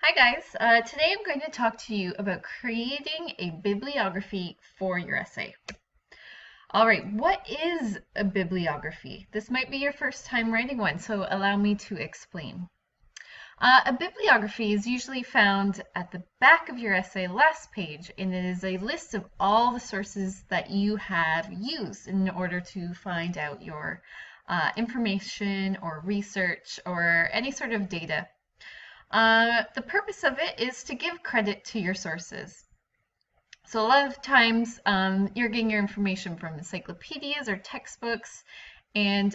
Hi guys, today I'm going to talk to you about creating a bibliography for your essay. All right, what is a bibliography? This might be your first time writing one, so allow me to explain. A bibliography is usually found at the back of your essay last page, and it is a list of all the sources that you have used in order to find out your information or research or any sort of data. The purpose of it is to give credit to your sources. So a lot of times you're getting your information from encyclopedias or textbooks, and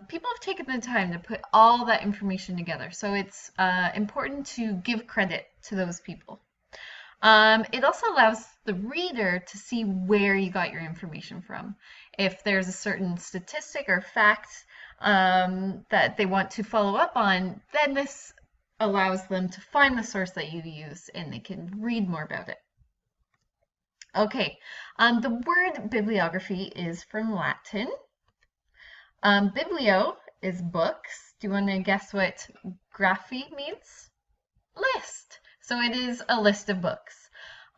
people have taken the time to put all that information together. So it's important to give credit to those people. It also allows the reader to see where you got your information from. If there's a certain statistic or fact that they want to follow up on, then this allows them to find the source that you use and they can read more about it. Okay, the word bibliography is from Latin. Biblio is books. Do you want to guess what graphy means? List. So it is a list of books.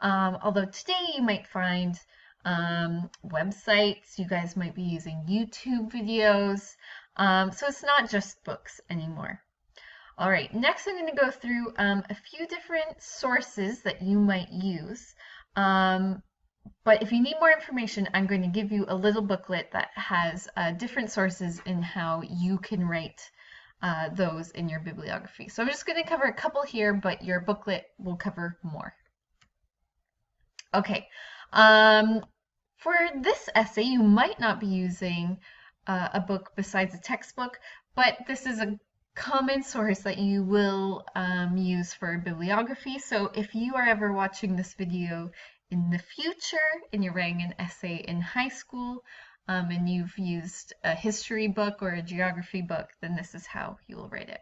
Although today you might find websites, you guys might be using YouTube videos. So it's not just books anymore. All right, next I'm going to go through a few different sources that you might use. But if you need more information, I'm going to give you a little booklet that has different sources and how you can write those in your bibliography. So I'm just going to cover a couple here, but your booklet will cover more. Okay, for this essay, you might not be using a book besides a textbook, but this is a common source that you will use for bibliography. So if you are ever watching this video in the future and you're writing an essay in high school and you've used a history book or a geography book, then this is how you will write it.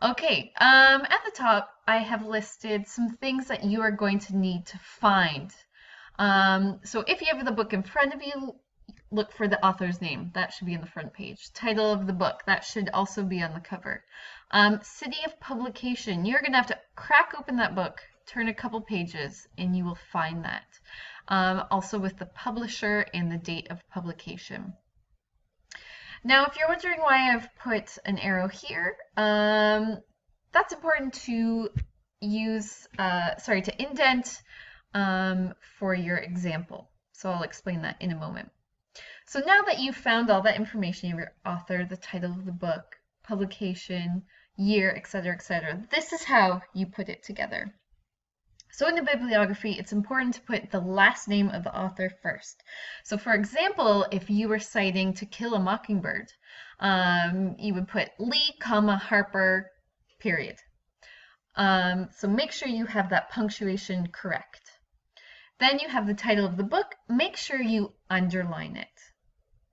Okay, at the top, I have listed some things that you are going to need to find. So if you have the book in front of you, look for the author's name. That should be on the front page. Title of the book. That should also be on the cover. City of publication. You're going to have to crack open that book, turn a couple pages, and you will find that. Also with the publisher and the date of publication. Now, if you're wondering why I've put an arrow here, that's important to use, to indent for your example. So I'll explain that in a moment. So now that you've found all that information, you have your author, the title of the book, publication, year, etc., this is how you put it together. So in a bibliography, it's important to put the last name of the author first. So for example, if you were citing To Kill a Mockingbird, you would put Lee, Harper, period. So make sure you have that punctuation correct. Then you have the title of the book. Make sure you underline it.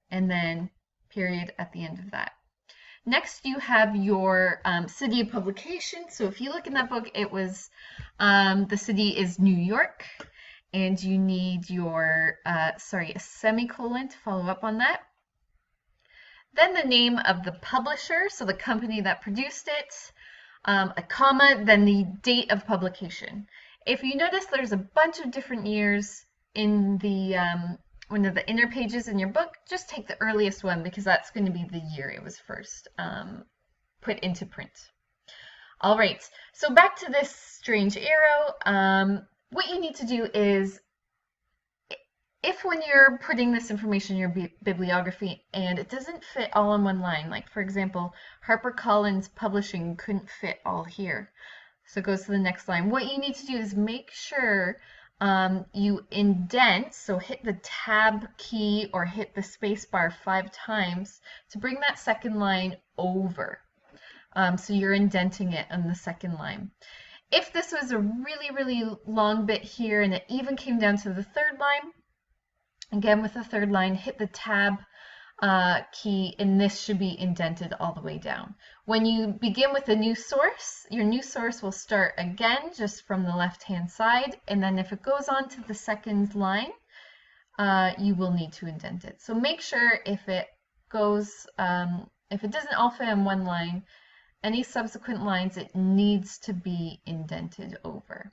And then period at the end of that. Next, you have your city of publication. So if you look in that book, it was, the city is New York, and you need your, a semicolon to follow up on that. Then the name of the publisher, so the company that produced it, a comma, then the date of publication. If you notice, there's a bunch of different years in the one of the inner pages in your book. Just take the earliest one because that's going to be the year it was first put into print. All right, so back to this strange arrow. What you need to do is, if when you're putting this information in your bibliography and it doesn't fit all in one line, like for example, HarperCollins Publishing couldn't fit all here. So it goes to the next line. What you need to do is make sure you indent, so hit the tab key or hit the space bar 5 times to bring that second line over. So you're indenting it on the second line. If this was a really, really long bit here and it even came down to the third line, again with the third line, hit the tab key, and this should be indented all the way down. When you begin with a new source, your new source will start again just from the left-hand side, and then if it goes on to the second line, you will need to indent it. So make sure if it goes, if it doesn't all fit in one line, Any subsequent lines, it needs to be indented over.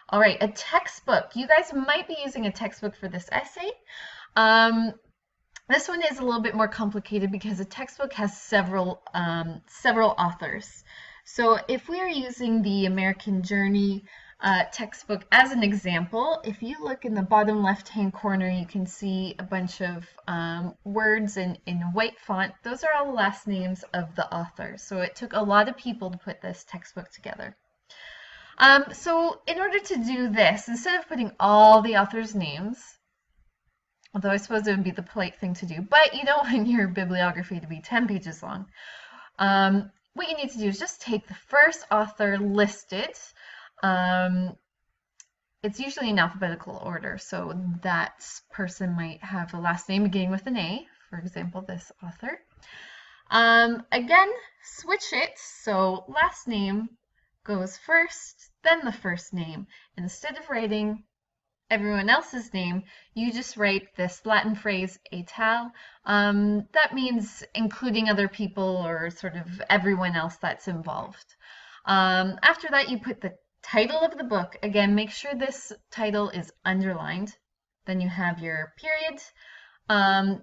All right, a textbook. You guys might be using a textbook for this essay. This one is a little bit more complicated because a textbook has several authors. So if we are using the American Journey textbook as an example, if you look in the bottom left-hand corner, you can see a bunch of words in white font. Those are all the last names of the authors. So it took a lot of people to put this textbook together. So in order to do this, instead of putting all the authors' names, although I suppose it would be the polite thing to do, but you don't want your bibliography to be 10 pages long. What you need to do is just take the first author listed. It's usually in alphabetical order, so that person might have a last name beginning with an A, for example, this author. Again, switch it, so last name goes first, then the first name. And instead of writing everyone else's name, you just write this Latin phrase et al. That means including other people or sort of everyone else that's involved. After that, you put the title of the book. Again, make sure this title is underlined. Then you have your period.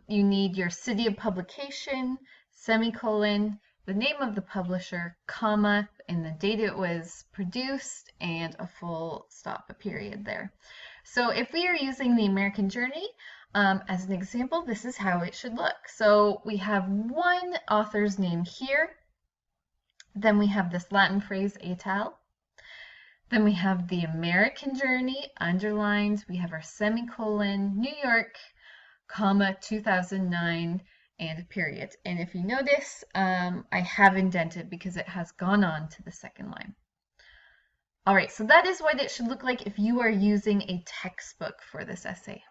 You need your city of publication, semicolon, the name of the publisher, comma, and the date it was produced, and a full stop, a period there. So if we are using the American Journey as an example, this is how it should look. So we have one author's name here. Then we have this Latin phrase, et al. Then we have the American Journey underlined. We have our semicolon, New York, comma, 2009, and a period. And if you notice, I have indented because it has gone on to the second line. All right, so that is what it should look like if you are using a textbook for this essay.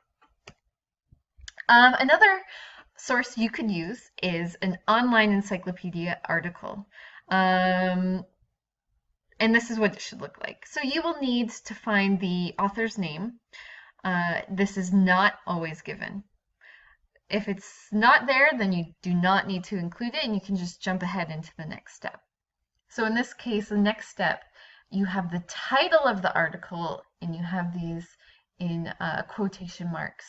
Another source you could use is an online encyclopedia article. And this is what it should look like. So you will need to find the author's name. This is not always given. If it's not there, then you do not need to include it, and you can just jump ahead into the next step. So in this case, the next step, you have the title of the article, and you have these in quotation marks.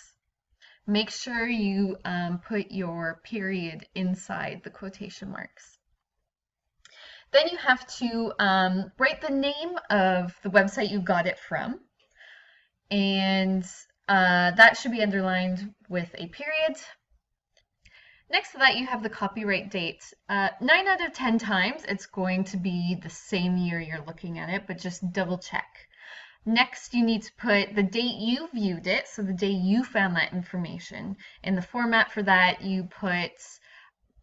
Make sure you put your period inside the quotation marks. Then you have to write the name of the website you got it from, and that should be underlined with a period. Next to that, you have the copyright date. 9 out of 10 times, it's going to be the same year you're looking at it, but just double check. Next, you need to put the date you viewed it, so the day you found that information. In the format for that, you put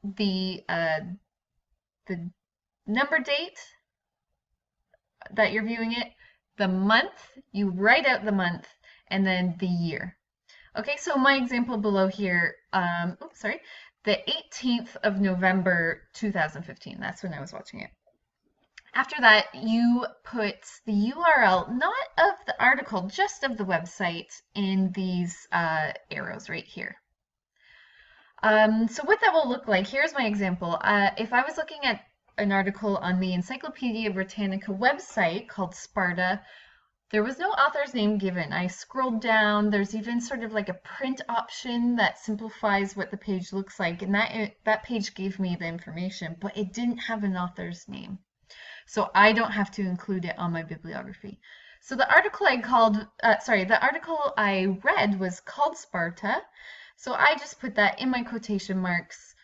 the number date that you're viewing it, the month, you write out the month, and then the year. Okay, so my example below here, the 18th of November 2015, that's when I was watching it. After that, you put the URL, not of the article, just of the website in these arrows right here. So what that will look like, here's my example. If I was looking at an article on the Encyclopedia Britannica website called Sparta, there was no author's name given. I scrolled down. There's even sort of like a print option that simplifies what the page looks like, and that page gave me the information, but it didn't have an author's name. So I don't have to include it on my bibliography. So the article the article I read was called Sparta. So I just put that in my quotation marks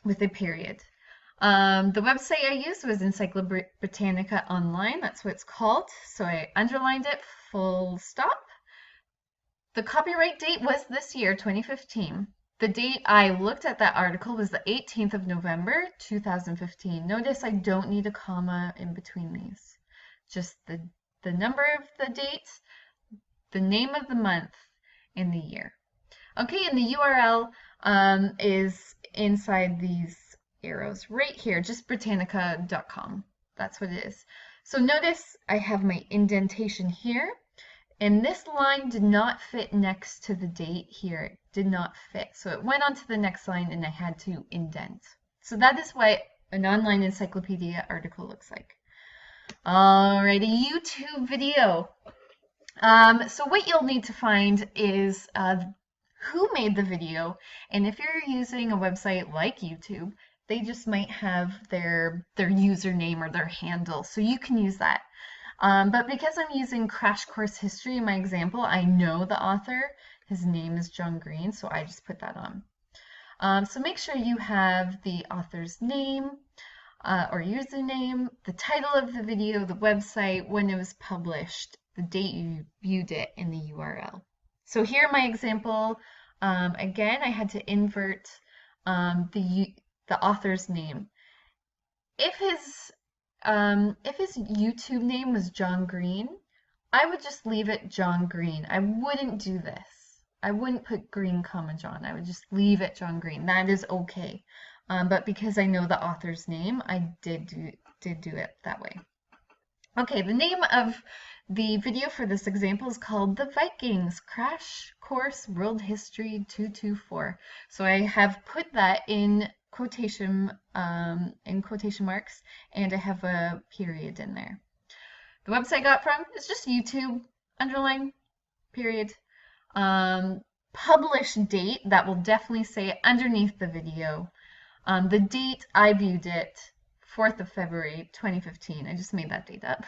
with a period. The website I used was Encyclopedia Britannica Online. That's what it's called. So I underlined it, full stop. The copyright date was this year, 2015. The date I looked at that article was the 18th of November, 2015. Notice I don't need a comma in between these. Just the number of the date, the name of the month, and the year. Okay, and the URL is inside these arrows right here, just Britannica.com. That's what it is. So notice I have my indentation here, and this line did not fit next to the date here. It did not fit. So it went on to the next line, and I had to indent. So that is what an online encyclopedia article looks like. Alrighty, YouTube video. So what you'll need to find is who made the video, and if you're using a website like YouTube, they just might have their username or their handle, so you can use that. But because I'm using Crash Course History in my example, I know the author. His name is John Green, so I just put that on. So make sure you have the author's name or username, the title of the video, the website, when it was published, the date you viewed it, and the URL. So here my example, again, I had to invert the author's name. If his YouTube name was John Green, I would just leave it John Green. I wouldn't do this. I wouldn't put Green, John. I would just leave it John Green. That is okay. But because I know the author's name, I did do it that way. Okay, the name of the video for this example is called The Vikings Crash Course World History 224. So I have put that in quotation marks, and I have a period in there. The website I got from is just YouTube, underline, period. Published date, that will definitely say underneath the video. The date I viewed it, 4th of February 2015. I just made that date up.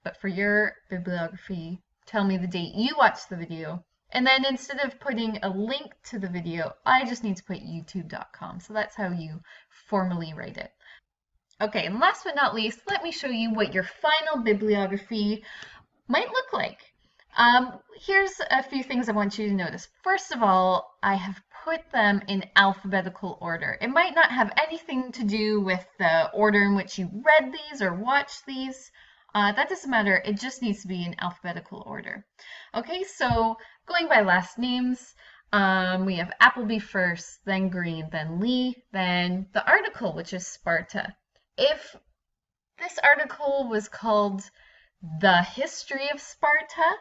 But for your bibliography, tell me the date you watched the video. And then instead of putting a link to the video, I just need to put youtube.com. So that's how you formally write it. Okay, and last but not least, let me show you what your final bibliography might look like. Here's a few things I want you to notice. First of all, I have put them in alphabetical order. It might not have anything to do with the order in which you read these or watched these. That doesn't matter. It just needs to be in alphabetical order. Okay, so going by last names, we have Appleby first, then Green, then Lee, then the article, which is Sparta. If this article was called The History of Sparta,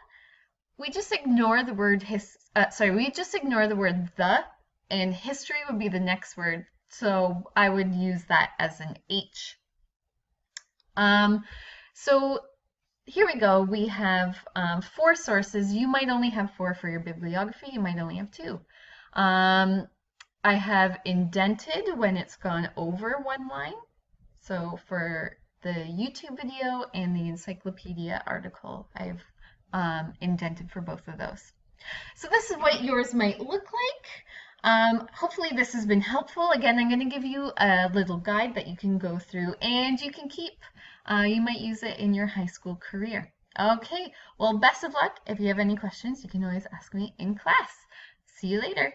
we just ignore the word the, and history would be the next word. So I would use that as an H. So here we go. We have 4 sources. You might only have 4 for your bibliography. You might only have 2. I have indented when it's gone over one line. So for the YouTube video and the encyclopedia article, I've indented for both of those. So this is what yours might look like. Hopefully this has been helpful. Again, I'm going to give you a little guide that you can go through and you can keep. You might use it in your high school career. Okay, well, best of luck. If you have any questions, you can always ask me in class. See you later.